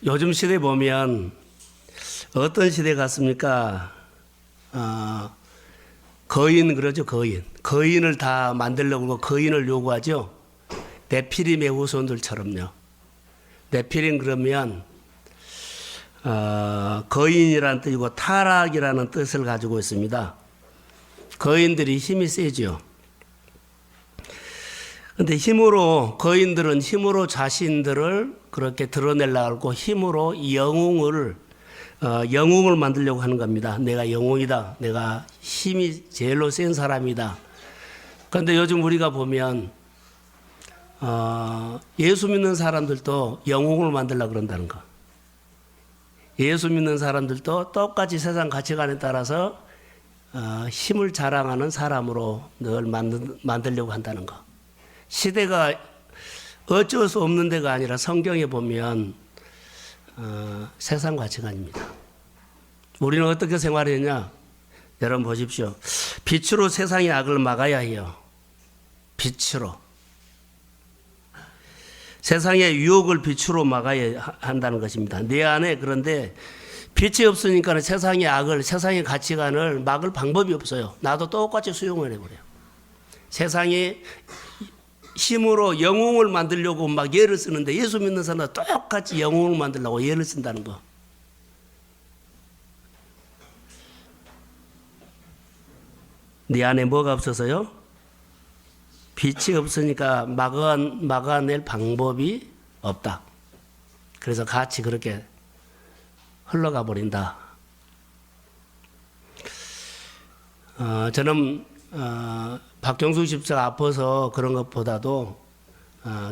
요즘 시대 보면 어떤 시대 같습니까? 거인 그러죠, 거인. 거인을 다 만들려고 거인을 요구하죠. 네피림의 후손들처럼요. 네피림 그러면 거인이라는 뜻이고 타락이라는 뜻을 가지고 있습니다. 거인들이 힘이 세죠. 근데 거인들은 힘으로 자신들을 그렇게 드러내려고 힘으로 영웅을 만들려고 하는 겁니다. 내가 영웅이다. 내가 힘이 제일로 센 사람이다. 그런데 요즘 우리가 보면, 예수 믿는 사람들도 영웅을 만들려고 그런다는 거. 예수 믿는 사람들도 똑같이 세상 가치관에 따라서 힘을 자랑하는 사람으로 늘 만들려고 한다는 거. 시대가 어쩔 수 없는 데가 아니라 성경에 보면 세상 가치관입니다. 우리는 어떻게 생활했냐? 여러분 보십시오. 빛으로 세상의 악을 막아야 해요. 빛으로. 세상의 유혹을 빛으로 막아야 한다는 것입니다. 내 안에 그런데 빛이 없으니까 세상의 악을, 세상의 가치관을 막을 방법이 없어요. 나도 똑같이 수용을 해버려요. 세상에 힘으로 영웅을 만들려고 막 예를 쓰는데 예수 믿는 사람은 똑같이 영웅을 만들려고 예를 쓴다는 거. 네 안에 뭐가 없어서요? 빛이 없으니까 막아낼 방법이 없다. 그래서 같이 그렇게 흘러가 버린다. 저는 박경수 집사가 아파서 그런 것보다도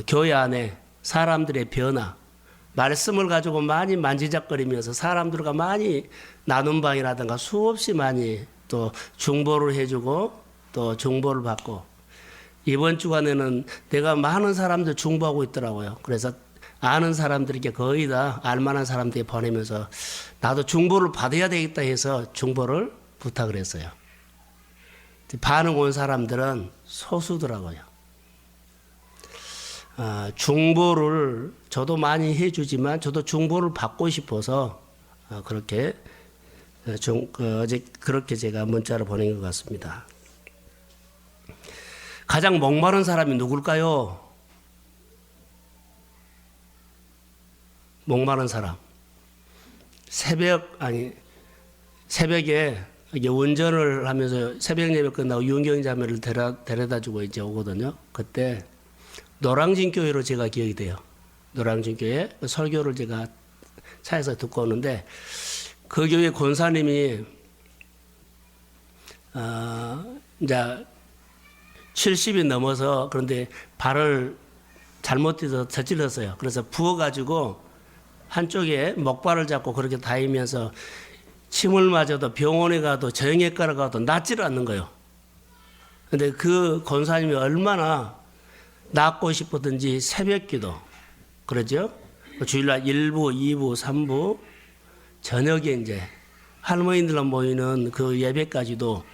교회 안에 사람들의 변화, 말씀을 가지고 많이 만지작거리면서 사람들과 많이 나눔 방이라든가 수없이 많이 또 중보를 해주고 또 중보를 받고 이번 주간에는 내가 많은 사람들 중보하고 있더라고요. 그래서 아는 사람들에게 거의 다 알만한 사람들에게 보내면서 나도 중보를 받아야 되겠다 해서 중보를 부탁을 했어요. 반응 온 사람들은 소수더라고요. 중보를 저도 많이 해주지만 저도 중보를 받고 싶어서 그렇게 어제 그렇게 제가 문자를 보낸 것 같습니다. 가장 목마른 사람이 누굴까요? 목마른 사람. 새벽에 이게 운전을 하면서 새벽 예배 끝나고 윤경 자매를 데려다 주고 이제 오거든요. 그때 노량진 교회로 제가 기억이 돼요. 노량진 교회 설교를 제가 차에서 듣고 오는데 그 교회 권사님이 이제 70이 넘어서 그런데 발을 잘못 뛰어서 저질렀어요. 그래서 부어가지고 한쪽에 목발을 잡고 그렇게 다니면서 침을 맞아도 병원에 가도 정형외과를 가도 낫지를 않는 거예요. 그런데 그 권사님이 얼마나 낫고 싶었든지 새벽 기도, 그러죠? 주일날 1부, 2부, 3부, 저녁에 이제 할머니들만 모이는 그 예배까지도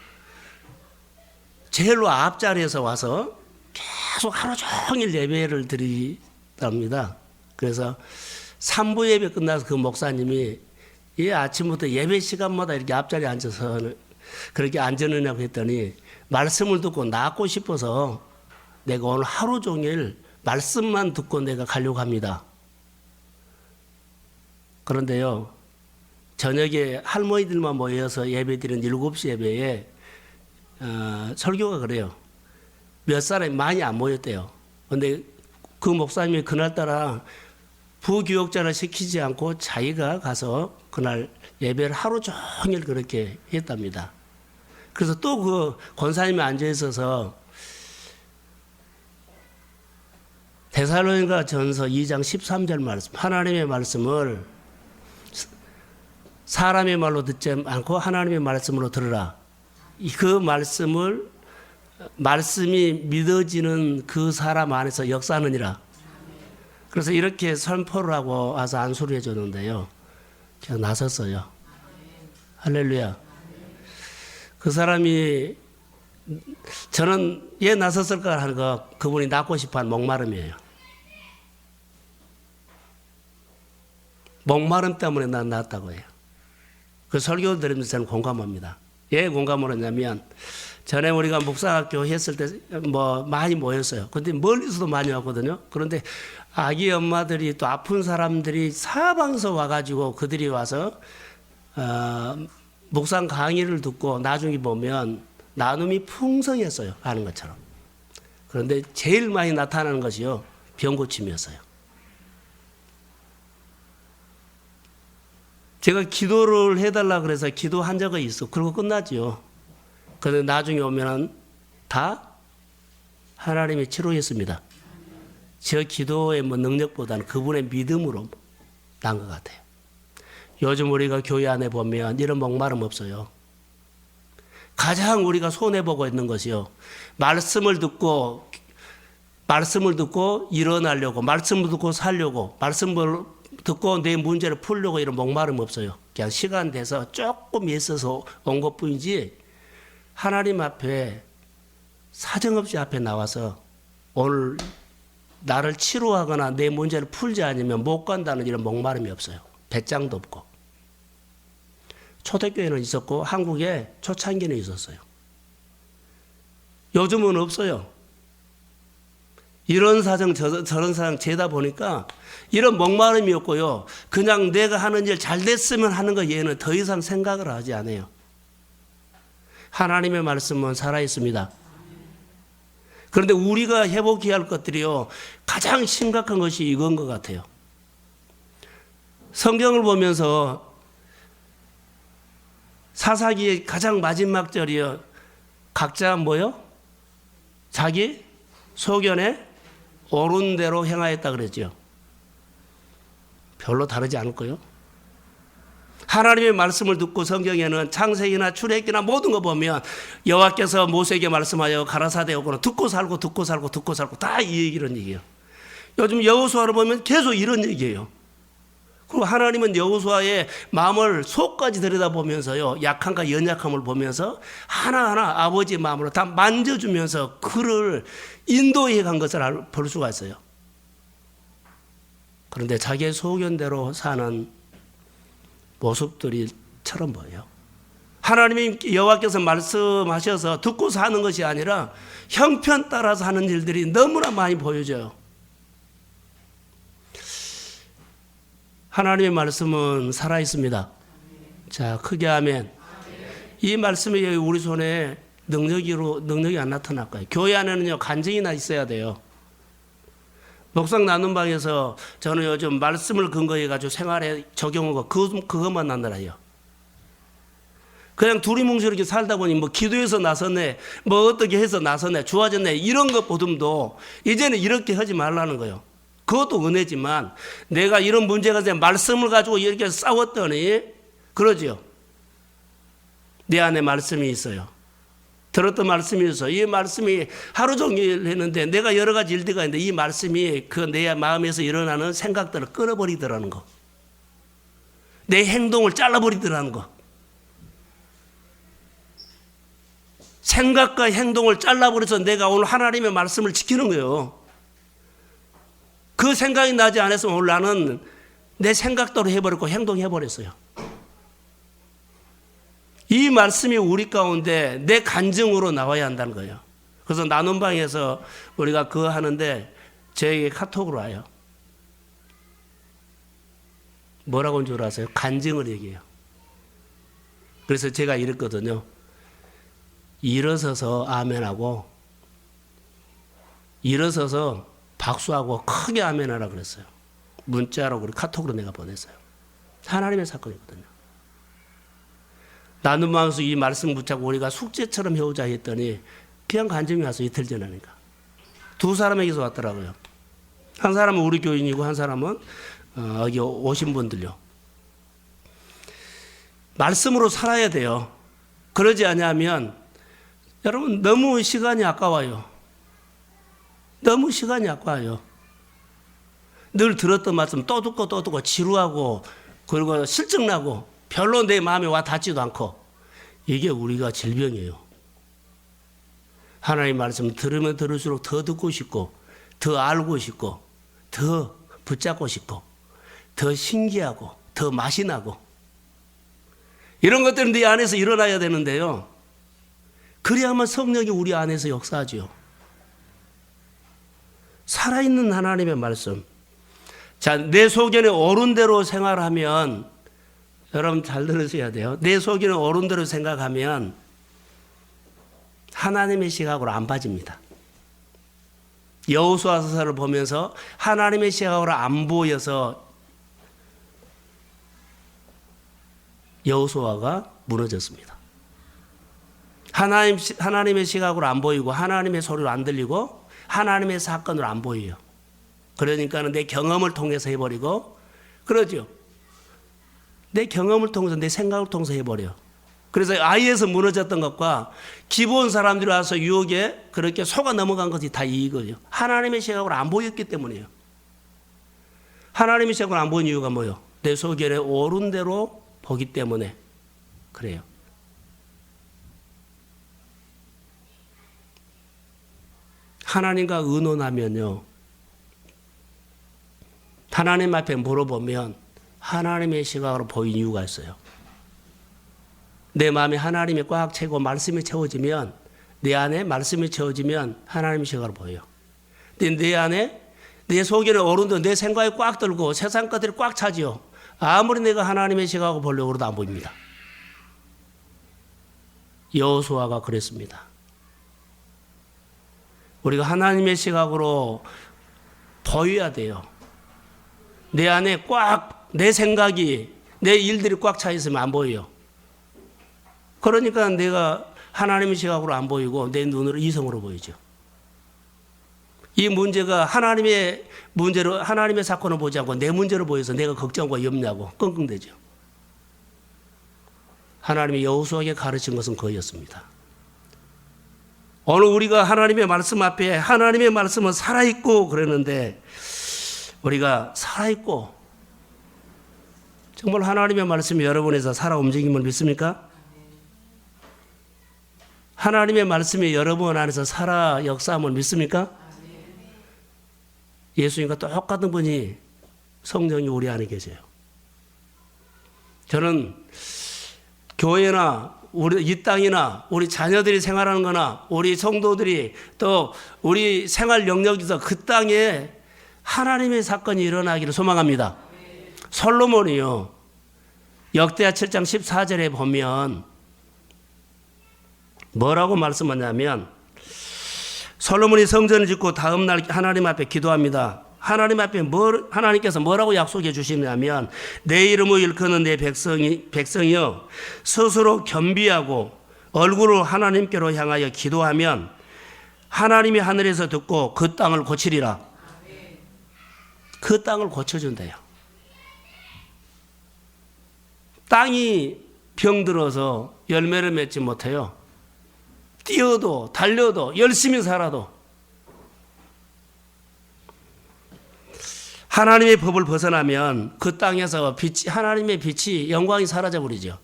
제일로 앞자리에서 와서 계속 하루 종일 예배를 드리답니다. 그래서 3부 예배 끝나서 그 목사님이 아침부터 예배 시간마다 이렇게 앞자리에 앉아서 그렇게 앉으느냐고 했더니 말씀을 듣고 낫고 싶어서 내가 오늘 하루 종일 말씀만 듣고 내가 가려고 합니다. 그런데요, 저녁에 할머니들만 모여서 예배 드리는 7시 예배에 설교가 그래요. 몇 사람이 많이 안 모였대요. 그런데 그 목사님이 그날따라 부교육자를 시키지 않고 자기가 가서 그날 예배를 하루 종일 그렇게 했답니다. 그래서 또 그 권사님이 앉아 있어서 데살로니가 전서 2장 13절 말씀, 하나님의 말씀을 사람의 말로 듣지 않고 하나님의 말씀으로 들으라. 그 말씀이 믿어지는 그 사람 안에서 역사하느니라. 그래서 이렇게 선포를 하고 와서 안수를 해줬는데요. 제가 나섰어요. 할렐루야. 그 사람이 저는 왜 나섰을까 하는 거 그분이 낳고 싶어한 목마름이에요. 목마름 때문에 난 나왔다고 해요. 그 설교 들으면서 저는 공감합니다. 왜 공감을 했냐면 전에 우리가 목사학교 했을 때 뭐 많이 모였어요. 근데 멀리서도 많이 왔거든요. 그런데 아기 엄마들이 또 아픈 사람들이 사방에서 와가지고 그들이 와서 묵상 강의를 듣고 나중에 보면 나눔이 풍성했어요. 하는 것처럼. 그런데 제일 많이 나타나는 것이요. 병 고침이었어요. 제가 기도를 해달라 그래서 기도한 적이 있어. 그러고 끝나죠. 그런데 나중에 오면은 다 하나님이 치료했습니다. 저 기도의 뭐 능력보다는 그분의 믿음으로 난 것 같아요. 요즘 우리가 교회 안에 보면 이런 목마름 없어요. 가장 우리가 손해보고 있는 것이요. 말씀을 듣고 일어나려고, 말씀을 듣고 살려고, 말씀을 듣고 내 문제를 풀려고 이런 목마름 없어요. 그냥 시간 돼서 조금 있어서 온 것 뿐이지 하나님 앞에 사정없이 앞에 나와서 오늘 나를 치료하거나 내 문제를 풀지 않으면 못 간다는 이런 목마름이 없어요. 배짱도 없고. 초대교회는 있었고 한국에 초창기는 있었어요. 요즘은 없어요. 이런 사정 저런 사정 재다 보니까 이런 목마름이 없고요. 그냥 내가 하는 일 잘 됐으면 하는 거 얘는 더 이상 생각을 하지 않아요. 하나님의 말씀은 살아있습니다. 그런데 우리가 회복해야 할 것들이요. 가장 심각한 것이 이건 것 같아요. 성경을 보면서 사사기의 가장 마지막 절이요. 각자 뭐요? 자기 소견에 옳은 대로 행하였다 그랬죠. 별로 다르지 않을 거요. 하나님의 말씀을 듣고 성경에는 창세기나 출애기나 모든 거 보면 여호와께서 모세에게 말씀하여 가라사대 오고는 듣고 살고 다 이 얘기는 얘기예요. 요즘 여호수아를 보면 계속 이런 얘기예요. 그리고 하나님은 여호수아의 마음을 속까지 들여다보면서요. 약함과 연약함을 보면서 하나하나 아버지의 마음으로 다 만져주면서 그를 인도해 간 것을 볼 수가 있어요. 그런데 자기의 소견대로 사는 모습들이처럼 보여요. 하나님이 여호와께서 말씀하셔서 듣고 사는 것이 아니라 형편 따라서 하는 일들이 너무나 많이 보여져요. 하나님의 말씀은 살아있습니다. 자, 크게 아멘. 이 말씀이 우리 손에 능력이 안 나타날 거예요. 교회 안에는요, 간증이나 있어야 돼요. 목상 나눔 방에서 저는 요즘 말씀을 근거해가지고 생활에 적용하고 그것만 나누라요. 그냥 두리뭉실 이렇게 살다 보니 뭐 기도해서 나섰네, 뭐 어떻게 해서 나섰네, 좋아졌네, 이런 것 보듬도 이제는 이렇게 하지 말라는 거예요. 그것도 은혜지만 내가 이런 문제가 있어서 말씀을 가지고 이렇게 싸웠더니 그러죠. 내 안에 말씀이 있어요. 들었던 말씀이 있어요. 이 말씀이 하루 종일 했는데 내가 여러 가지 일들가 있는데 이 말씀이 그 내 마음에서 일어나는 생각들을 끊어버리더라는 거. 내 행동을 잘라버리더라는 거. 생각과 행동을 잘라버려서 내가 오늘 하나님의 말씀을 지키는 거예요. 그 생각이 나지 않았으면 오늘 나는 내 생각대로 해버렸고 행동해버렸어요. 이 말씀이 우리 가운데 내 간증으로 나와야 한다는 거예요. 그래서 나눔방에서 우리가 그거 하는데 저에게 카톡으로 와요. 뭐라고 한 줄 아세요? 간증을 얘기해요. 그래서 제가 이랬거든요. 일어서서 아멘하고 일어서서 박수하고 크게 아멘하라 그랬어요. 문자로 그리고 카톡으로 내가 보냈어요. 하나님의 사건이거든요. 나눔방에서 이 말씀 붙잡고 우리가 숙제처럼 해오자 했더니 그냥 간증이 와서 이틀 전이니까 두 사람에게서 왔더라고요. 한 사람은 우리 교인이고 한 사람은 여기 오신 분들요. 말씀으로 살아야 돼요. 그러지 않으면 여러분 너무 시간이 아까워요. 너무 시간이 아까워요. 늘 들었던 말씀 또 듣고 지루하고 그리고 실증나고 별로 내 마음에 와 닿지도 않고 이게 우리가 질병이에요. 하나님 말씀 들으면 들을수록 더 듣고 싶고 더 알고 싶고 더 붙잡고 싶고 더 신기하고 더 맛이 나고 이런 것들은 내 안에서 일어나야 되는데요. 그래야만 성령이 우리 안에서 역사하죠. 살아있는 하나님의 말씀. 자, 내 소견에 옳은 대로 생활하면, 여러분 잘 들으셔야 돼요. 내 소견에 옳은 대로 생각하면 하나님의 시각으로 안 봐집니다. 여호수아서를 보면서 하나님의 시각으로 안 보여서 여호수아가 무너졌습니다. 하나님의 시각으로 안 보이고 하나님의 소리로 안 들리고 하나님의 사건으로 안 보여요. 그러니까는 내 경험을 통해서 해버리고 그러죠. 내 경험을 통해서 내 생각을 통해서 해버려. 그래서 아이에서 무너졌던 것과 기본 사람들이 와서 유혹에 그렇게 속아 넘어간 것이 다 이거예요. 하나님의 시각으로 안 보였기 때문이에요. 하나님의 시각으로 안 보인 이유가 뭐예요? 내 소견에 옳은 대로 보기 때문에 그래요. 하나님과 의논하면요. 하나님 앞에 물어보면 하나님의 시각으로 보이는 이유가 있어요. 내 마음에 하나님이 꽉 채고 말씀이 채워지면 내 안에 말씀이 채워지면 하나님의 시각으로 보여요. 근데 내 안에 내 속에는 오른도 내 생각이 꽉 들고 세상 것들이 꽉 차지요. 아무리 내가 하나님의 시각으로 보려고 해도 안 보입니다. 여호수아가 그랬습니다. 우리가 하나님의 시각으로 보여야 돼요. 내 안에 꽉 내 생각이 내 일들이 꽉 차 있으면 안 보여요. 그러니까 내가 하나님의 시각으로 안 보이고 내 눈으로 이성으로 보이죠. 이 문제가 하나님의 문제로 하나님의 사건을 보지 않고 내 문제로 보여서 내가 걱정과 염려하고 끙끙대죠. 하나님이 여호수아에게 가르친 것은 그였습니다. 오늘 우리가 하나님의 말씀 앞에 하나님의 말씀은 살아있고 그러는데 우리가 살아있고 정말 하나님의 말씀이 여러분에서 살아 움직임을 믿습니까? 하나님의 말씀이 여러분 안에서 살아 역사함을 믿습니까? 예수님과 똑같은 분이 성령이 우리 안에 계세요. 저는 교회나 우리 이 땅이나 우리 자녀들이 생활하는 거나 우리 성도들이 또 우리 생활 영역에서 그 땅에 하나님의 사건이 일어나기를 소망합니다. 솔로몬이요. 역대하 7장 14절에 보면 뭐라고 말씀하냐면 솔로몬이 성전을 짓고 다음 날 하나님 앞에 기도합니다. 하나님 앞에 하나님께서 뭐라고 약속해 주시냐면 내 이름을 일컫는 내 백성이여 스스로 겸비하고 얼굴을 하나님께로 향하여 기도하면 하나님이 하늘에서 듣고 그 땅을 고치리라. 그 땅을 고쳐준대요. 땅이 병들어서 열매를 맺지 못해요. 뛰어도 달려도 열심히 살아도 하나님의 법을 벗어나면 그 땅에서 하나님의 빛이 영광이 사라져 버리죠.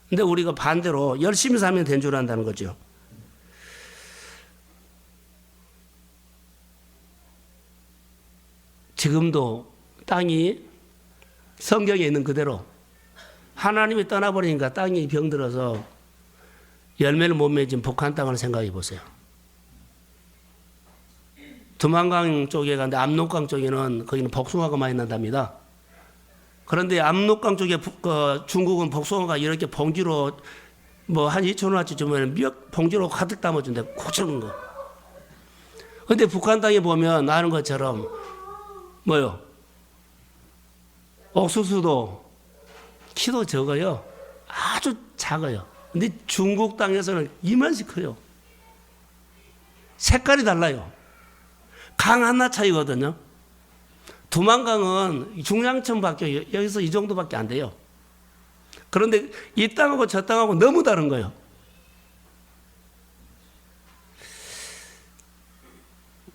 근데 우리가 반대로 열심히 살면 된 줄 안다는 거죠. 지금도 땅이 성경에 있는 그대로 하나님이 떠나버리니까 땅이 병들어서 열매를 못 맺은 북한 땅을 생각해 보세요. 두만강 쪽에 가는데 압록강 쪽에는 거기는 복숭아가 많이 난답니다. 그런데 압록강 쪽에 중국은 복숭아가 이렇게 봉지로 뭐 한 2,000원어치 주면 몇 봉지로 가득 담아준대. 고추는 거. 근데 북한 땅에 보면 아는 것처럼 뭐요? 옥수수도 키도 적어요. 아주 작아요. 근데 중국 땅에서는 이만씩 커요. 색깔이 달라요. 강 하나 차이거든요. 두만강은 중량천밖에 여기서 이 정도밖에 안 돼요. 그런데 이 땅하고 저 땅하고 너무 다른 거예요.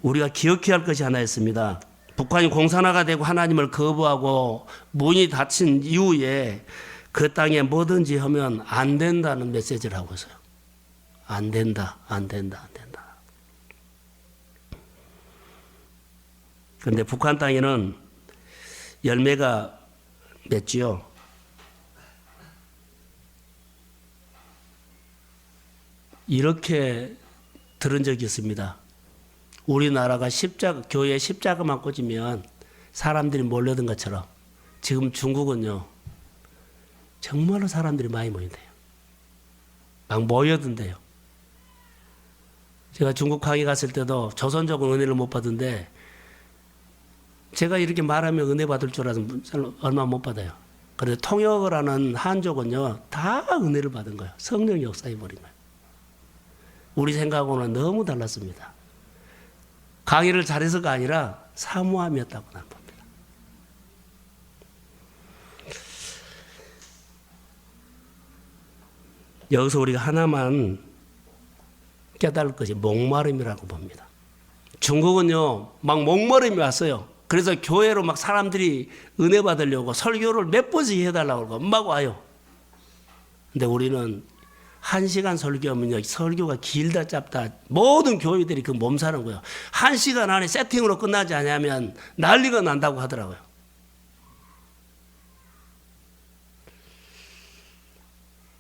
우리가 기억해야 할 것이 하나 있습니다. 북한이 공산화가 되고 하나님을 거부하고 문이 닫힌 이후에 그 땅에 뭐든지 하면 안 된다는 메시지를 하고 있어요. 안 된다, 안 된다, 안 된다. 그런데 북한 땅에는 열매가 맺지요. 이렇게 들은 적이 있습니다. 우리나라가 교회에 십자가만 꽂으면 사람들이 몰려든 것처럼 지금 중국은요, 정말로 사람들이 많이 모인대요. 막 모여든대요. 제가 중국 강의 갔을 때도 조선족은 은혜를 못 받은데 제가 이렇게 말하면 은혜 받을 줄 알아서 얼마 못 받아요. 그런데 통역을 하는 한족은요, 다 은혜를 받은 거예요. 성령이 역사해 버린 거예요. 우리 생각하고는 너무 달랐습니다. 강의를 잘해서가 아니라 사모함이었다고 나는 봅니다. 여기서 우리가 하나만 깨달을 것이 목마름이라고 봅니다. 중국은요, 막 목마름이 왔어요. 그래서 교회로 막 사람들이 은혜 받으려고 설교를 몇 번씩 해달라고 그러고 막 와요. 근데 우리는 1시간 설교하면요, 설교가 길다 짧다 모든 교회들이 그 몸사는 거예요. 1시간 안에 세팅으로 끝나지 않으면 난리가 난다고 하더라고요.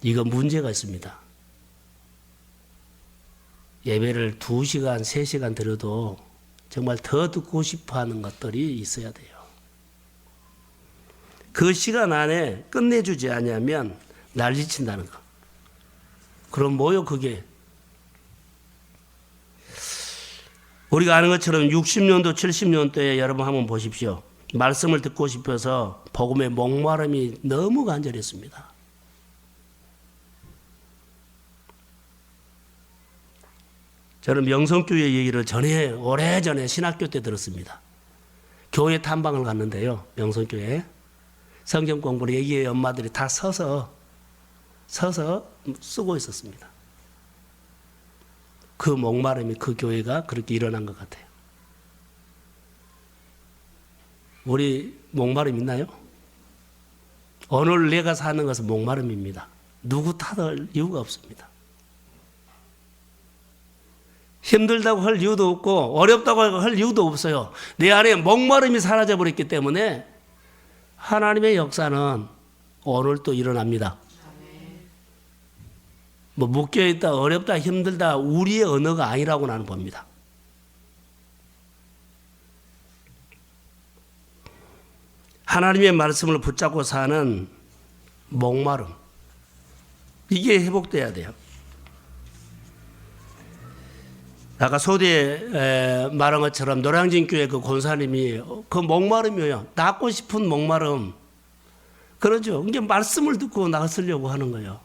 이거 문제가 있습니다. 예배를 2시간, 3시간 드려도 정말 더 듣고 싶어 하는 것들이 있어야 돼요. 그 시간 안에 끝내주지 않으면 난리친다는 거. 그럼 뭐요, 그게? 우리가 아는 것처럼 60년도, 70년도에 여러분 한번 보십시오. 말씀을 듣고 싶어서 복음의 목마름이 너무 간절했습니다. 저는 명성교회 얘기를 오래전에 신학교 때 들었습니다. 교회 탐방을 갔는데요. 명성교회. 성경 공부를 얘기해 엄마들이 다 서서 쓰고 있었습니다. 그 목마름이 그 교회가 그렇게 일어난 것 같아요. 우리 목마름 있나요? 오늘 내가 사는 것은 목마름입니다. 누구 탓할 이유가 없습니다. 힘들다고 할 이유도 없고 어렵다고 할 이유도 없어요. 내 안에 목마름이 사라져버렸기 때문에 하나님의 역사는 오늘 또 일어납니다. 뭐 묶여있다, 어렵다, 힘들다 우리의 언어가 아니라고 나는 봅니다. 하나님의 말씀을 붙잡고 사는 목마름, 이게 회복돼야 돼요. 아까 소대에 말한 것처럼 노량진교회 그 권사님이 그 목마름이에요. 낫고 싶은 목마름. 그러죠. 이게 말씀을 듣고 나서려고 하는 거예요.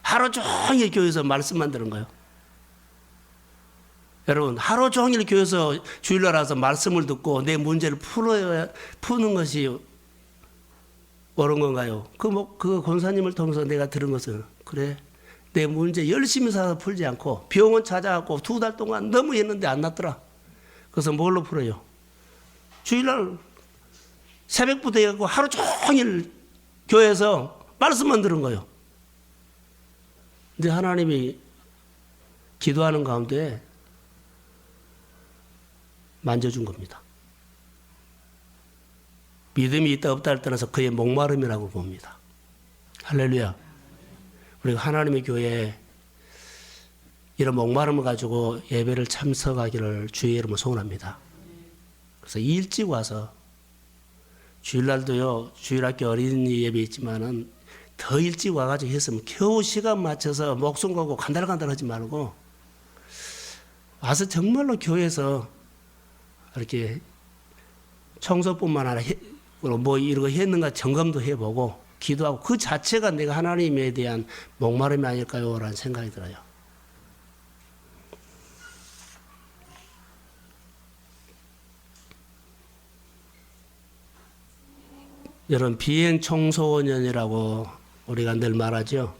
하루 종일 교회에서 말씀만 들은 거예요. 여러분, 하루 종일 교회에서 주일날 와서 말씀을 듣고 내 문제를 푸는 것이 옳은 건가요? 그 권사님을 통해서 내가 들은 것은, 그래, 내 문제 열심히 살아서 풀지 않고 병원 찾아갖고 2달 동안 너무 했는데 안 낫더라. 그래서 뭘로 풀어요? 주일날 새벽부터 해갖고 하루 종일 교회에서 말씀만 들은 거예요. 근데 하나님이 기도하는 가운데 만져준 겁니다. 믿음이 있다 없다를 떠나서 그의 목마름이라고 봅니다. 할렐루야. 우리가 하나님의 교회에 이런 목마름을 가지고 예배를 참석하기를 주의 이름으로 소원합니다. 그래서 일찍 와서 주일날도요, 주일학교 어린이 예배 있지만은 더 일찍 와가지고 했으면 겨우 시간 맞춰서 목숨 걸고 간달간달 하지 말고 와서 정말로 교회에서 이렇게 청소뿐만 아니라 뭐 이런 거 했는가 점검도 해보고 기도하고 그 자체가 내가 하나님에 대한 목마름이 아닐까요? 라는 생각이 들어요. 여러분, 비행 청소년이라고 우리가 늘 말하죠.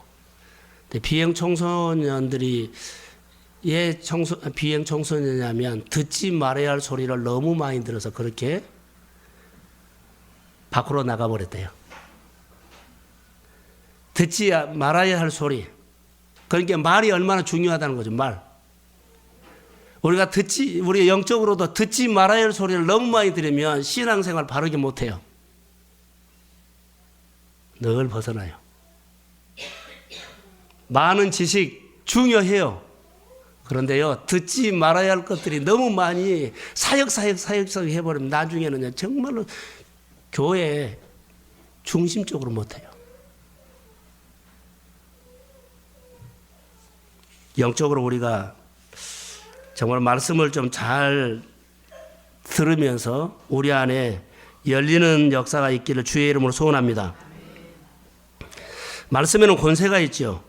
근데 비행 청소년들이 비행 청소년이냐면 듣지 말아야 할 소리를 너무 많이 들어서 그렇게 밖으로 나가버렸대요. 듣지 말아야 할 소리. 그러니까 말이 얼마나 중요하다는 거죠, 말. 우리가 영적으로도 듣지 말아야 할 소리를 너무 많이 들으면 신앙생활 바르게 못해요. 늘 벗어나요. 많은 지식 중요해요. 그런데요, 듣지 말아야 할 것들이 너무 많이 사역 해버리면 나중에는 정말로 교회 중심적으로 못해요. 영적으로 우리가 정말 말씀을 좀 잘 들으면서 우리 안에 열리는 역사가 있기를 주의 이름으로 소원합니다. 말씀에는 권세가 있죠.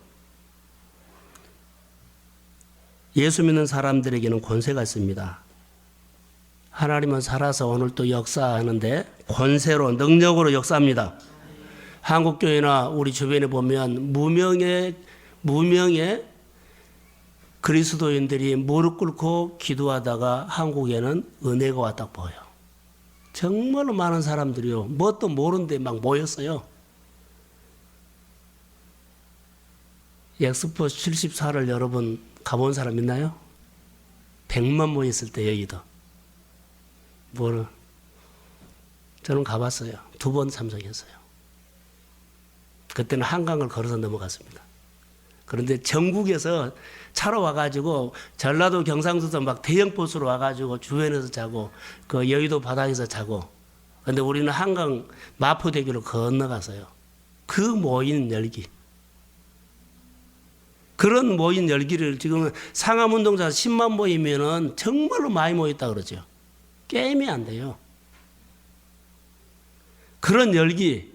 예수 믿는 사람들에게는 권세가 있습니다. 하나님은 살아서 오늘 또 역사하는데 권세로 능력으로 역사합니다. 한국교회나 우리 주변에 보면 무명의 그리스도인들이 무릎 꿇고 기도하다가 한국에는 은혜가 왔다 보여요. 정말로 많은 사람들이요. 뭣도 모르는데 막 모였어요. 엑스포 74를 여러분 가본 사람 있나요? 100만 모였을 때 여의도. 저는 가봤어요. 2번 참석했어요. 그때는 한강을 걸어서 넘어갔습니다. 그런데 전국에서 차로 와가지고 전라도 경상도도 막 대형 버스로 와가지고 주변에서 자고 그 여의도 바닥에서 자고. 그런데 우리는 한강 마포대교를 건너갔어요. 그 모인 열기. 그런 모인 열기를 지금 상암운동장 10만 모이면은 정말로 많이 모였다 그러죠. 게임이 안 돼요. 그런 열기,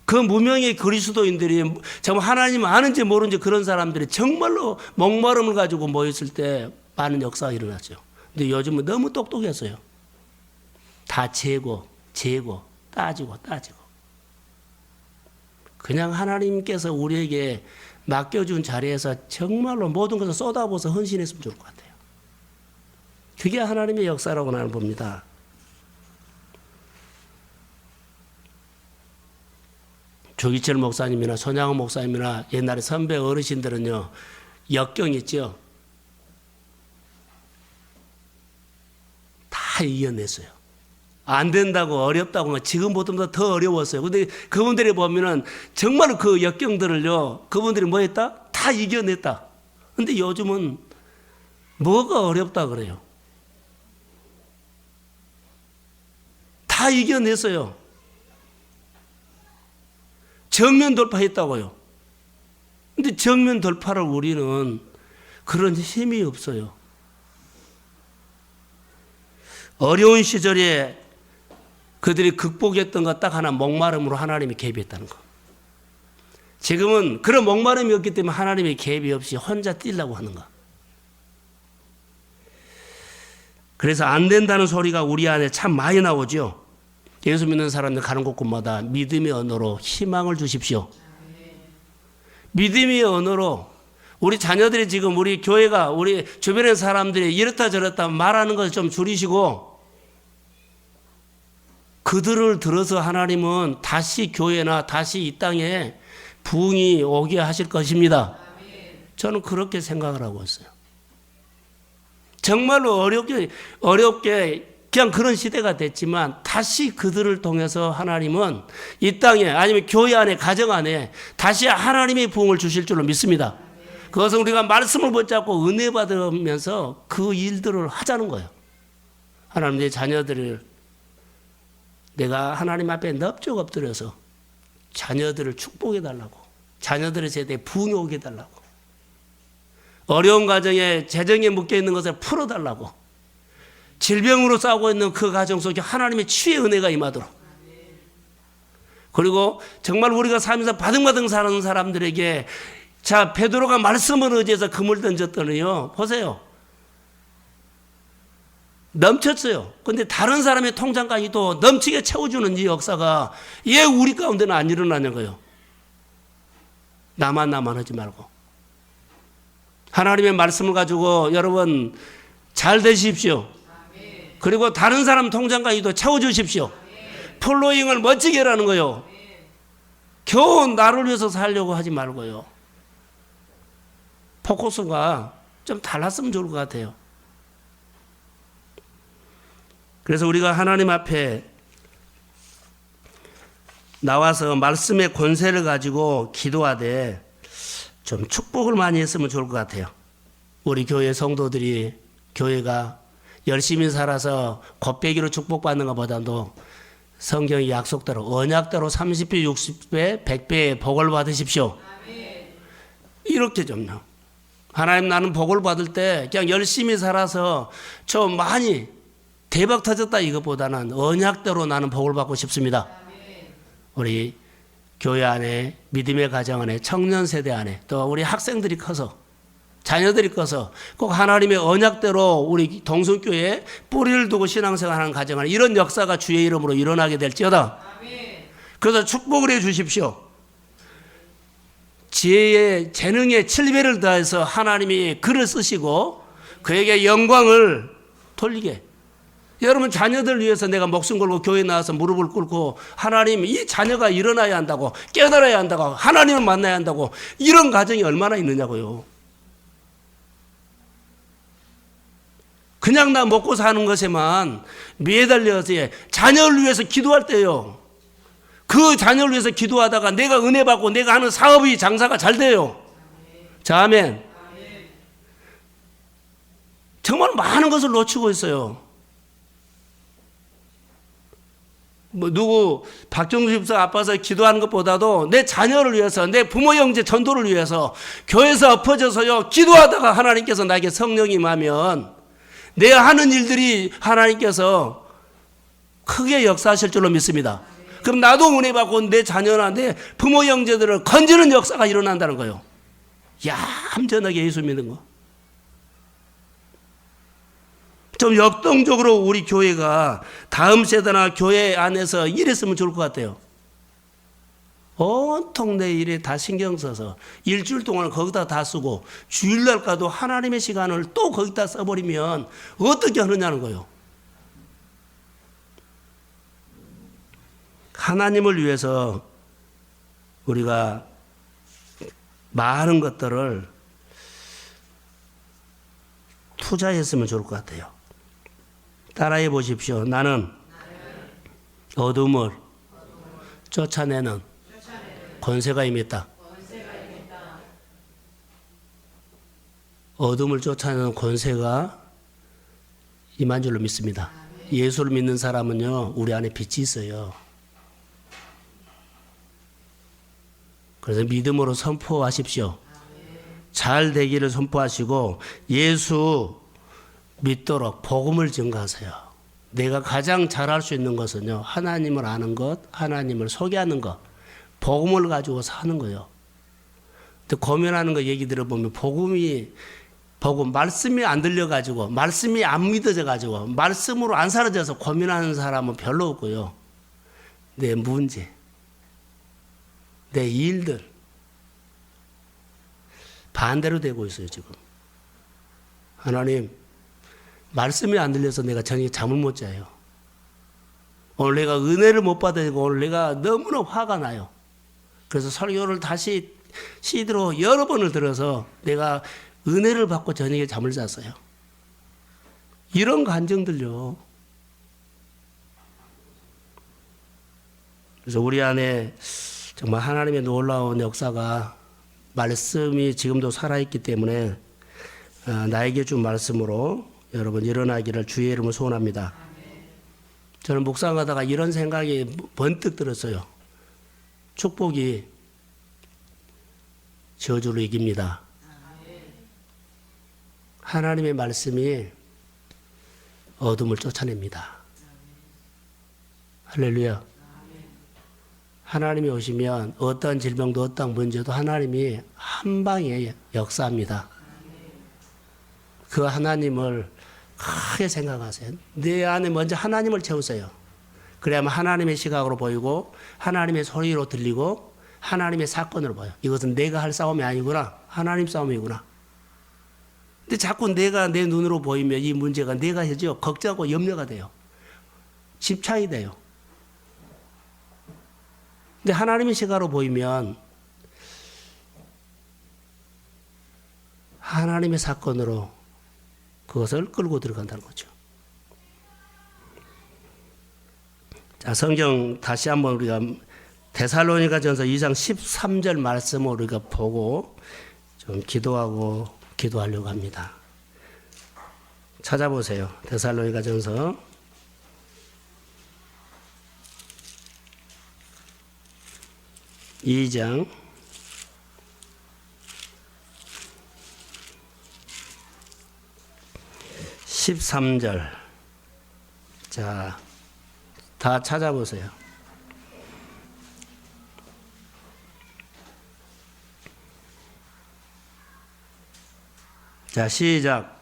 그 무명의 그리스도인들이 정말 하나님 아는지 모르는지 그런 사람들이 정말로 목마름을 가지고 모였을 때 많은 역사가 일어났죠. 근데 요즘은 너무 똑똑했어요. 다 재고, 따지고. 그냥 하나님께서 우리에게 맡겨준 자리에서 정말로 모든 것을 쏟아부어서 헌신했으면 좋을 것 같아요. 그게 하나님의 역사라고 나는 봅니다. 조기철 목사님이나 손양호 목사님이나 옛날에 선배 어르신들은요, 역경 있죠. 다 이겨냈어요. 안 된다고 어렵다고 지금보다 더 어려웠어요. 근데 그분들이 보면은 정말 그 역경들을요, 그분들이 뭐 했다? 다 이겨냈다. 근데 요즘은 뭐가 어렵다 그래요? 다 이겨냈어요. 정면 돌파했다고요. 근데 정면 돌파를 우리는 그런 힘이 없어요. 어려운 시절에 그들이 극복했던 것 딱 하나, 목마름으로 하나님이 개입했다는 거. 지금은 그런 목마름이 없기 때문에 하나님의 개입이 없이 혼자 뛰려고 하는 거. 그래서 안 된다는 소리가 우리 안에 참 많이 나오죠. 예수 믿는 사람들 가는 곳곳마다 믿음의 언어로 희망을 주십시오. 믿음의 언어로 우리 자녀들이 지금 우리 교회가 우리 주변의 사람들이 이렇다 저렇다 말하는 것을 좀 줄이시고 그들을 들어서 하나님은 다시 교회나 다시 이 땅에 부흥이 오게 하실 것입니다. 저는 그렇게 생각을 하고 있어요. 정말로 어렵게 그냥 그런 시대가 됐지만 다시 그들을 통해서 하나님은 이 땅에 아니면 교회 안에 가정 안에 다시 하나님의 부흥을 주실 줄로 믿습니다. 그것은 우리가 말씀을 붙잡고 은혜 받으면서 그 일들을 하자는 거예요. 하나님 내 자녀들을 내가 하나님 앞에 넙죽 엎드려서 자녀들을 축복해 달라고, 자녀들의 세대에 부흥이 오게 해달라고, 어려운 가정에 재정에 묶여있는 것을 풀어달라고, 질병으로 싸우고 있는 그 가정 속에 하나님의 치유의 은혜가 임하도록, 그리고 정말 우리가 살면서 바등바등 사는 사람들에게, 자, 베드로가 말씀을 의지해서 금을 던졌더니요, 보세요, 넘쳤어요. 근데 다른 사람의 통장까지도 넘치게 채워주는 이 역사가 왜 우리 가운데는 안 일어나냐고요. 나만 하지 말고 하나님의 말씀을 가지고 여러분 잘 되십시오. 그리고 다른 사람 통장까지도 채워주십시오. 플로잉을 멋지게 하라는 거예요. 겨우 나를 위해서 살려고 하지 말고요. 포커스가 좀 달랐으면 좋을 것 같아요. 그래서 우리가 하나님 앞에 나와서 말씀의 권세를 가지고 기도하되 좀 축복을 많이 했으면 좋을 것 같아요. 우리 교회 성도들이 교회가 열심히 살아서 곱배기로 축복받는 것보다도 성경의 약속대로 언약대로 30배, 60배, 100배의 복을 받으십시오. 이렇게 좀요. 하나님 나는 복을 받을 때 그냥 열심히 살아서 좀 많이 대박 터졌다 이것보다는 언약대로 나는 복을 받고 싶습니다. 우리 교회 안에 믿음의 가정 안에 청년 세대 안에 또 우리 학생들이 커서 자녀들이 커서 꼭 하나님의 언약대로 우리 동성교회에 뿌리를 두고 신앙생활하는 가정 안에 이런 역사가 주의 이름으로 일어나게 될지어다. 그래서 축복을 해 주십시오. 지혜의 재능의 7배를 다해서 하나님이 글을 쓰시고 그에게 영광을 돌리게. 여러분 자녀들 위해서 내가 목숨 걸고 교회에 나와서 무릎을 꿇고 하나님 이 자녀가 일어나야 한다고 깨달아야 한다고 하나님을 만나야 한다고 이런 가정이 얼마나 있느냐고요. 그냥 나 먹고 사는 것에만 매달려서 자녀를 위해서 기도할 때요. 그 자녀를 위해서 기도하다가 내가 은혜 받고 내가 하는 사업이 장사가 잘 돼요. 자, 아멘. 정말 많은 것을 놓치고 있어요. 누구 박정수 집사 아파서 기도하는 것보다도 내 자녀를 위해서 내 부모 형제 전도를 위해서 교회에서 엎어져서요 기도하다가 하나님께서 나에게 성령이 임하면 내가 하는 일들이 하나님께서 크게 역사하실 줄로 믿습니다. 그럼 나도 은혜 받고 내 자녀나 내 부모 형제들을 건지는 역사가 일어난다는 거예요. 얌전하게 예수 믿는 거. 좀 역동적으로 우리 교회가 다음 세대나 교회 안에서 이랬으면 좋을 것 같아요. 온통 내 일에 다 신경 써서 일주일 동안 거기다 다 쓰고 주일날 가도 하나님의 시간을 또 거기다 써버리면 어떻게 하느냐는 거예요. 하나님을 위해서 우리가 많은 것들을 투자했으면 좋을 것 같아요. 따라해 보십시오. 나는 어둠을 쫓아내는 권세가 임했다. 어둠을 쫓아내는 권세가 임한 줄로 믿습니다. 예수를 믿는 사람은요, 우리 안에 빛이 있어요. 그래서 믿음으로 선포하십시오. 잘 되기를 선포하시고 예수 믿도록 복음을 증거하세요. 내가 가장 잘할 수 있는 것은요, 하나님을 아는 것, 하나님을 소개하는 것, 복음을 가지고 사는 거예요. 근데 고민하는 거 얘기 들어보면 복음, 말씀이 안 들려가지고, 말씀이 안 믿어져가지고, 말씀으로 안 사라져서 고민하는 사람은 별로 없고요. 내 문제, 내 일들, 반대로 되고 있어요, 지금. 하나님, 말씀이 안 들려서 내가 저녁에 잠을 못 자요. 오늘 내가 은혜를 못 받아들이고 오늘 내가 너무나 화가 나요. 그래서 설교를 다시 CD로 여러 번을 들어서 내가 은혜를 받고 저녁에 잠을 잤어요. 이런 감정들요. 그래서 우리 안에 정말 하나님의 놀라운 역사가 말씀이 지금도 살아있기 때문에 나에게 준 말씀으로 여러분 일어나기를 주의 이름으로 소원합니다. 저는 묵상하다가 이런 생각이 번뜩 들었어요. 축복이 저주를 이깁니다. 하나님의 말씀이 어둠을 쫓아냅니다. 할렐루야. 하나님이 오시면 어떠한 질병도 어떠한 문제도 하나님이 한 방에 역사합니다. 그 하나님을 크게 생각하세요. 내 안에 먼저 하나님을 채우세요. 그래야만 하나님의 시각으로 보이고 하나님의 소리로 들리고 하나님의 사건으로 보여. 이것은 내가 할 싸움이 아니구나. 하나님 싸움이구나. 근데 자꾸 내가 내 눈으로 보이면 이 문제가 내가 해죠. 걱정하고 염려가 돼요. 집착이 돼요. 근데 하나님의 시각으로 보이면 하나님의 사건으로 그것을 끌고 들어간다는 거죠. 자, 성경 다시 한번 우리가 데살로니가전서 2장 13절 말씀을 우리가 보고 좀 기도하려고 합니다. 찾아보세요. 데살로니가전서 2장 13절. 자, 다 찾아보세요. 자, 시작.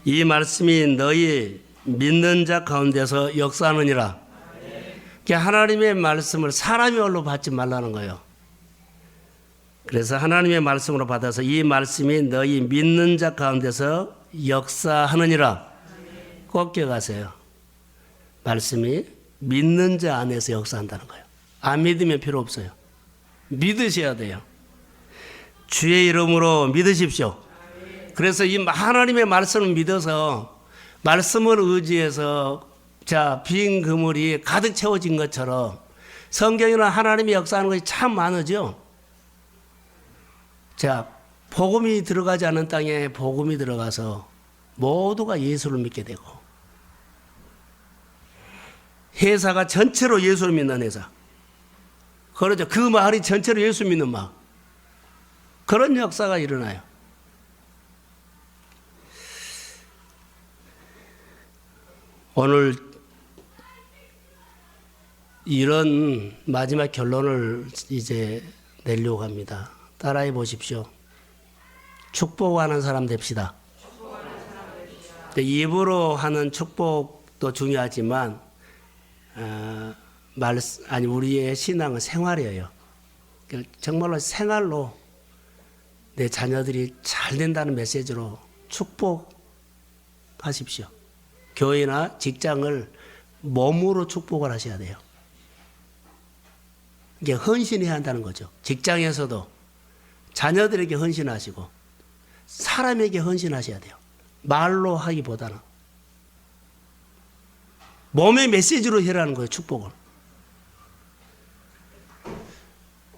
이 말씀이 너희 믿는 자 가운데서 역사하느니라. 하나님의 말씀을 사람의 얼로 받지 말라는 거예요. 그래서 하나님의 말씀으로 받아서 이 말씀이 너희 믿는 자 가운데서 역사하느니라. 꼭 기억하세요. 말씀이 믿는 자 안에서 역사한다는 거예요. 안 믿으면 필요 없어요. 믿으셔야 돼요. 주의 이름으로 믿으십시오. 그래서 이 하나님의 말씀을 믿어서 말씀을 의지해서 빈 그물이 가득 채워진 것처럼 성경에는 하나님이 역사하는 것이 참 많으죠. 복음이 들어가지 않은 땅에 복음이 들어가서 모두가 예수를 믿게 되고, 회사가 전체로 예수를 믿는 회사. 그러죠. 그 마을이 전체로 예수 믿는 마을. 그런 역사가 일어나요. 오늘 이런 마지막 결론을 이제 내려고 합니다. 따라해 보십시오. 축복하는 사람 됩시다. 입으로 하는 축복도 중요하지만 우리의 신앙은 생활이에요. 정말로 생활로 내 자녀들이 잘 된다는 메시지로 축복하십시오. 교회나 직장을 몸으로 축복을 하셔야 돼요. 이게 헌신해야 한다는 거죠. 직장에서도 자녀들에게 헌신하시고 사람에게 헌신하셔야 돼요. 말로 하기보다는 몸의 메시지로 해라는 거예요. 축복을.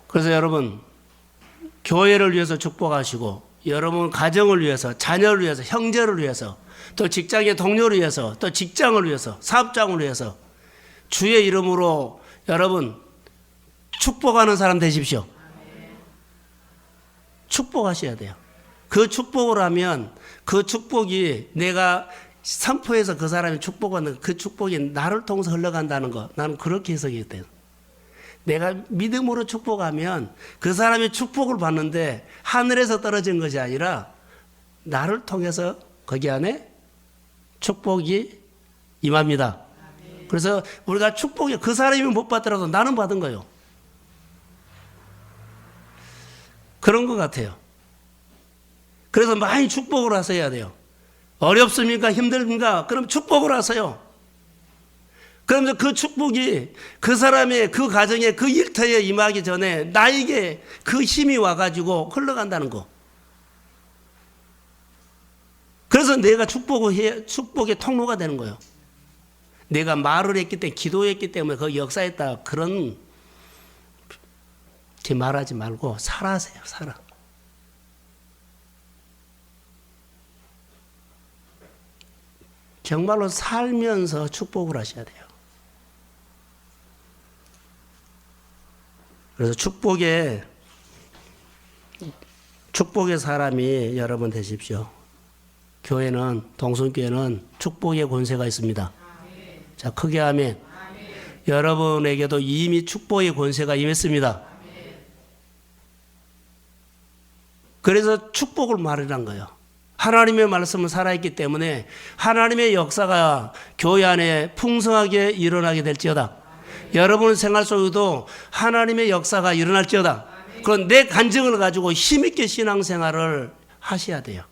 그래서 여러분 교회를 위해서 축복하시고, 여러분 가정을 위해서, 자녀를 위해서, 형제를 위해서, 또 직장의 동료를 위해서, 또 직장을 위해서, 사업장을 위해서 주의 이름으로 여러분 축복하는 사람 되십시오. 축복하셔야 돼요. 그 축복을 하면 그 축복이 내가 선포해서 그 사람이 축복하는 그 축복이 나를 통해서 흘러간다는 거, 나는 그렇게 해석이 돼요. 내가 믿음으로 축복하면 그 사람이 축복을 받는데 하늘에서 떨어진 것이 아니라 나를 통해서 거기 안에 축복이 임합니다. 그래서 우리가 축복이 그 사람이 못 받더라도 나는 받은 거예요. 그런 것 같아요. 그래서 많이 축복을 하셔야 돼요. 어렵습니까? 힘듭니까? 그럼 축복을 하세요. 그러면서 그 축복이 그 사람의 그 가정에 그 일터에 임하기 전에 나에게 그 힘이 와가지고 흘러간다는 거. 그래서 내가 축복의 통로가 되는 거예요. 내가 말을 했기 때문에, 기도했기 때문에 그 역사했다. 그런 게 말하지 말고 살아세요. 살아. 정말로 살면서 축복을 하셔야 돼요. 그래서 축복의 사람이 여러분 되십시오. 교회는, 동성교회는 축복의 권세가 있습니다. 아멘. 자, 크게 아멘. 아멘. 여러분에게도 이미 축복의 권세가 임했습니다. 아멘. 그래서 축복을 말이란 거예요. 하나님의 말씀은 살아있기 때문에 하나님의 역사가 교회 안에 풍성하게 일어나게 될지어다. 여러분 생활 속에도 하나님의 역사가 일어날지어다. 그건 내 간증을 가지고 힘있게 신앙생활을 하셔야 돼요.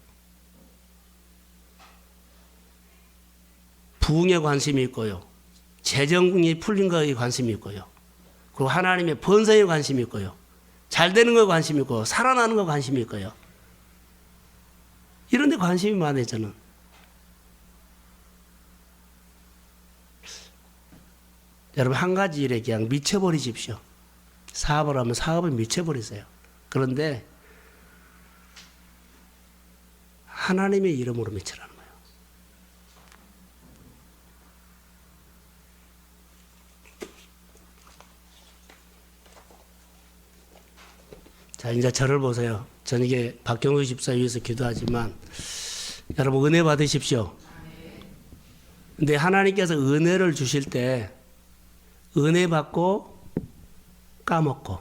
부흥에 관심이 있고요. 재정이 풀린 거에 관심이 있고요. 그리고 하나님의 번성에 관심이 있고요. 잘 되는 거에 관심이 있고 살아나는 거에 관심이 있고요. 이런 데 관심이 많아요, 저는. 여러분, 한 가지 일에 그냥 미쳐버리십시오. 사업을 하면 사업을 미쳐버리세요. 그런데 하나님의 이름으로 미치라는 거예요. 자, 이제 저를 보세요. 저녁에 박경수 집사 위해서 기도하지만 여러분 은혜 받으십시오. 근데 하나님께서 은혜를 주실 때 은혜 받고 까먹고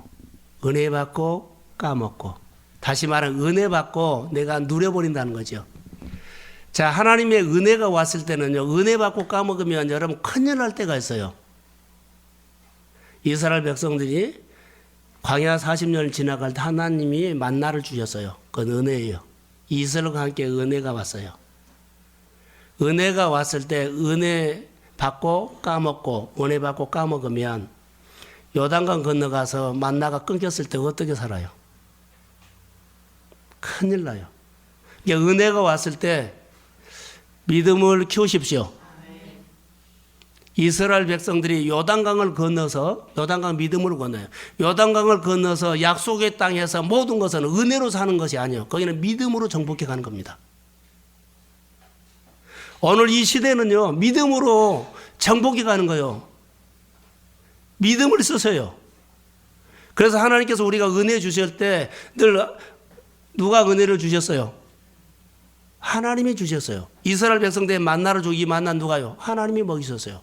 은혜 받고 까먹고 다시 말하면 은혜 받고 내가 누려버린다는 거죠. 자, 하나님의 은혜가 왔을 때는요, 은혜 받고 까먹으면 여러분 큰일 날 때가 있어요. 이스라엘 백성들이 광야 40년을 지나갈 때 하나님이 만나를 주셨어요. 그건 은혜예요. 이스라엘과 함께 은혜가 왔어요. 은혜가 왔을 때 은혜 받고 까먹고 은혜 받고 까먹으면 요단강 건너가서 만나가 끊겼을 때 어떻게 살아요? 큰일 나요. 그러니까 은혜가 왔을 때 믿음을 키우십시오. 이스라엘 백성들이 요단강을 건너서 요단강 믿음으로 건너요. 요단강을 건너서 약속의 땅에서 모든 것은 은혜로 사는 것이 아니에요. 거기는 믿음으로 정복해 가는 겁니다. 오늘 이 시대는요, 믿음으로 정복해 가는 거예요. 믿음을 쓰세요. 그래서 하나님께서 우리가 은혜 주실 때 늘 누가 은혜를 주셨어요? 하나님이 주셨어요. 이스라엘 백성들의 만나를 주고 이 만나 누가요? 하나님이 먹이셨어요.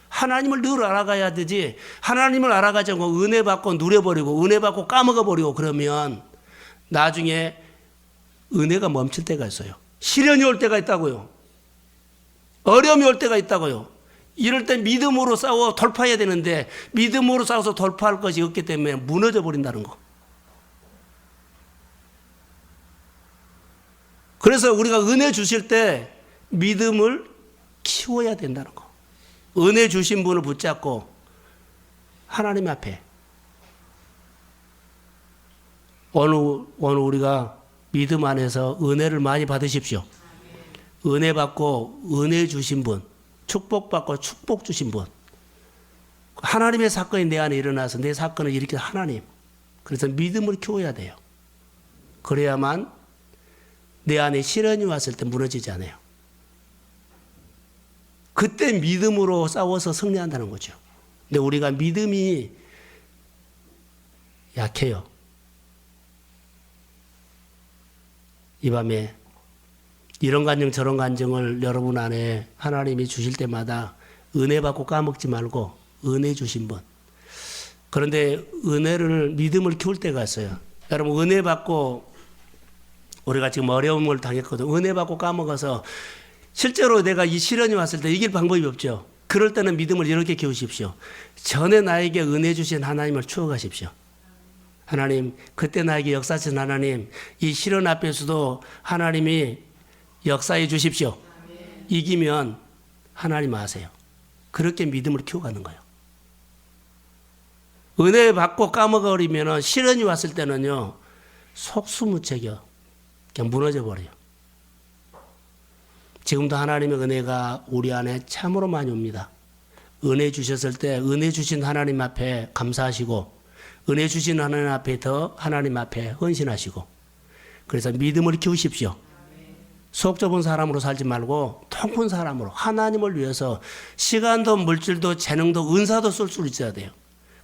하나님을 늘 알아가야 되지, 하나님을 알아가지 않고 은혜 받고 누려버리고 은혜 받고 까먹어버리고 그러면 나중에 은혜가 멈출 때가 있어요. 시련이 올 때가 있다고요. 어려움이 올 때가 있다고요. 이럴 때 믿음으로 싸워 돌파해야 되는데 믿음으로 싸워서 돌파할 것이 없기 때문에 무너져 버린다는 거. 그래서 우리가 은혜 주실 때 믿음을 키워야 된다는 거. 은혜 주신 분을 붙잡고 하나님 앞에 오늘 우리가 믿음 안에서 은혜를 많이 받으십시오. 은혜 받고 은혜 주신 분, 축복받고 축복 주신 분, 하나님의 사건이 내 안에 일어나서 내 사건을 일으킨 하나님. 그래서 믿음을 키워야 돼요. 그래야만 내 안에 시련이 왔을 때 무너지지 않아요. 그때 믿음으로 싸워서 승리한다는 거죠. 근데 우리가 믿음이 약해요. 이 밤에 이런 간증 저런 간증을 여러분 안에 하나님이 주실 때마다 은혜 받고 까먹지 말고 은혜 주신 분. 그런데 은혜를 믿음을 키울 때가 있어요. 여러분 은혜 받고 우리가 지금 어려움을 당했거든. 은혜 받고 까먹어서 실제로 내가 이 시련이 왔을 때 이길 방법이 없죠. 그럴 때는 믿음을 이렇게 키우십시오. 전에 나에게 은혜 주신 하나님을 추억하십시오. 하나님, 그때 나에게 역사하신 하나님, 이 시련 앞에서도 하나님이 역사해 주십시오. 이기면 하나님 아세요. 그렇게 믿음을 키워가는 거예요. 은혜 받고 까먹어버리면 시련이 왔을 때는요, 속수무책이요. 그냥 무너져 버려요. 지금도 하나님의 은혜가 우리 안에 참으로 많이 옵니다. 은혜 주셨을 때 은혜 주신 하나님 앞에 감사하시고 은혜 주신 하나님 앞에 더 하나님 앞에 헌신하시고 그래서 믿음을 키우십시오. 속 좁은 사람으로 살지 말고 통 큰 사람으로 하나님을 위해서 시간도 물질도 재능도 은사도 쓸 수 있어야 돼요.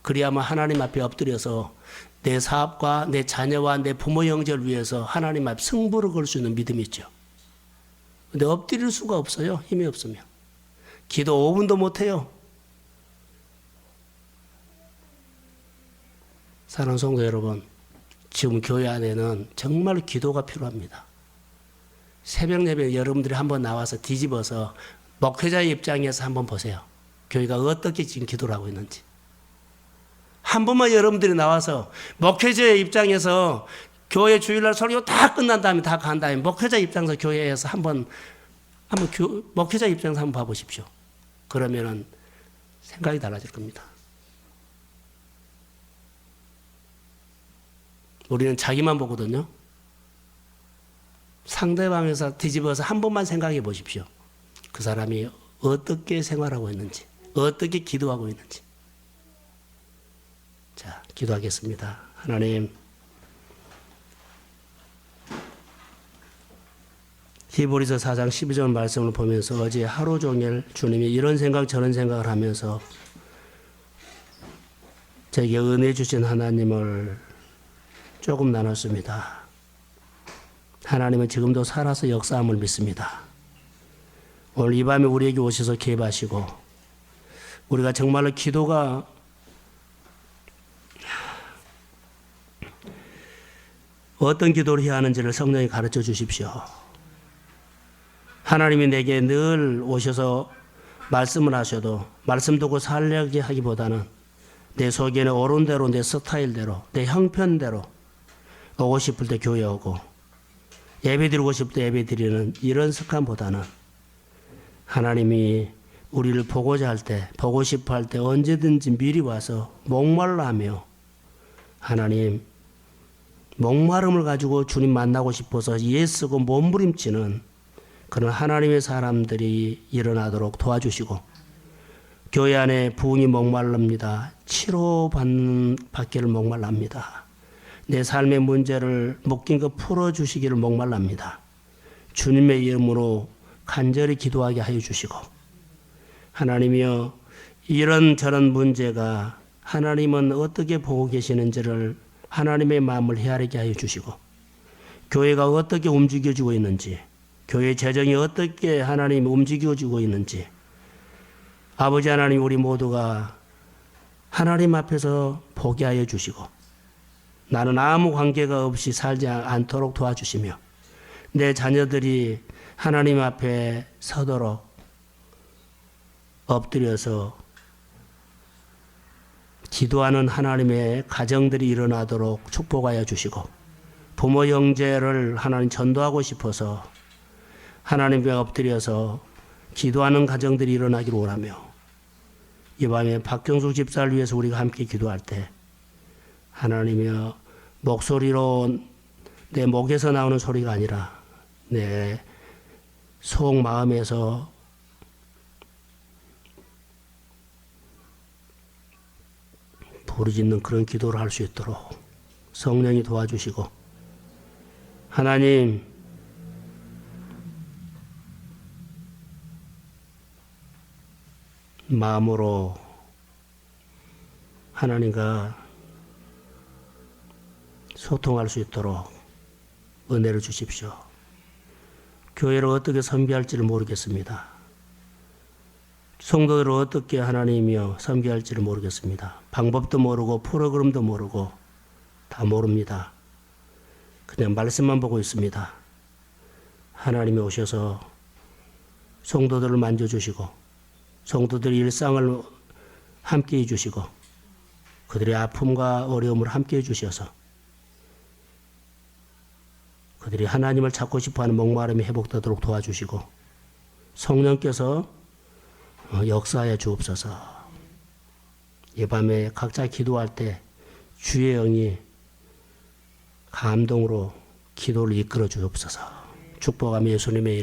그래야만 하나님 앞에 엎드려서 내 사업과 내 자녀와 내 부모 형제를 위해서 하나님 앞에 승부를 걸 수 있는 믿음이 있죠. 근데 엎드릴 수가 없어요. 힘이 없으면. 기도 5분도 못해요. 사랑하는 성도 여러분, 지금 교회 안에는 정말 기도가 필요합니다. 새벽 예배 여러분들이 한번 나와서 뒤집어서 목회자의 입장에서 한번 보세요. 교회가 어떻게 지금 기도를 하고 있는지. 한 번만 여러분들이 나와서 목회자의 입장에서 교회 주일날 설교 다 끝난 다음에 다 간 다음에 목회자 입장에서 교회에서 한번 목회자 입장에서 한번 봐보십시오. 그러면은 생각이 달라질 겁니다. 우리는 자기만 보거든요. 상대방에서 뒤집어서 한 번만 생각해 보십시오. 그 사람이 어떻게 생활하고 있는지, 어떻게 기도하고 있는지. 자, 기도하겠습니다. 하나님, 히브리서 4장 12절 말씀을 보면서 어제 하루 종일 주님이 이런 생각 저런 생각을 하면서 제게 은혜 주신 하나님을 조금 나눴습니다. 하나님은 지금도 살아서 역사함을 믿습니다. 오늘 이 밤에 우리에게 오셔서 개입하시고 우리가 정말로 기도가 어떤 기도를 해야 하는지를 성령이 가르쳐 주십시오. 하나님이 내게 늘 오셔서 말씀을 하셔도 말씀 듣고 살려게 하기보다는 내 속에는 옳은 대로 내 스타일대로 내 형편대로 오고 싶을 때 교회 오고 예배 드리고 싶을 때 예배 드리는 이런 습관보다는 하나님이 우리를 보고자 할 때 보고 싶어 할 때 언제든지 미리 와서 목말라 하며 하나님 목마름을 가지고 주님 만나고 싶어서 애쓰고 몸부림치는 그런 하나님의 사람들이 일어나도록 도와주시고 교회 안에 부흥이 목말릅니다. 치료받기를 목말랍니다. 내 삶의 문제를 묶인 거 풀어주시기를 목말랍니다. 주님의 이름으로 간절히 기도하게 하여 주시고 하나님이여 이런저런 문제가 하나님은 어떻게 보고 계시는지를 하나님의 마음을 헤아리게 하여 주시고 교회가 어떻게 움직여지고 있는지 교회 재정이 어떻게 하나님 움직여지고 있는지 아버지 하나님 우리 모두가 하나님 앞에서 보게 하여 주시고 나는 아무 관계가 없이 살지 않도록 도와주시며 내 자녀들이 하나님 앞에 서도록 엎드려서 기도하는 하나님의 가정들이 일어나도록 축복하여 주시고 부모 형제를 하나님 전도하고 싶어서 하나님께 엎드려서 기도하는 가정들이 일어나기를 원하며 이 밤에 박경숙 집사를 위해서 우리가 함께 기도할 때 하나님이여 목소리로 내 목에서 나오는 소리가 아니라 내 속 마음에서 부르짖는 그런 기도를 할 수 있도록 성령이 도와주시고 하나님 마음으로 하나님과 소통할 수 있도록 은혜를 주십시오. 교회를 어떻게 섬기할지를 모르겠습니다. 성도들을 어떻게 하나님이여 섬기할지를 모르겠습니다. 방법도 모르고 프로그램도 모르고 다 모릅니다. 그냥 말씀만 보고 있습니다. 하나님이 오셔서 성도들을 만져주시고 성도들의 일상을 함께 해주시고 그들의 아픔과 어려움을 함께 해주셔서 그들이 하나님을 찾고 싶어하는 목마름이 회복되도록 도와주시고 성령께서 역사하여 주옵소서. 이 밤에 각자 기도할 때 주의 영이 감동으로 기도를 이끌어 주옵소서. 축복하며 예수님의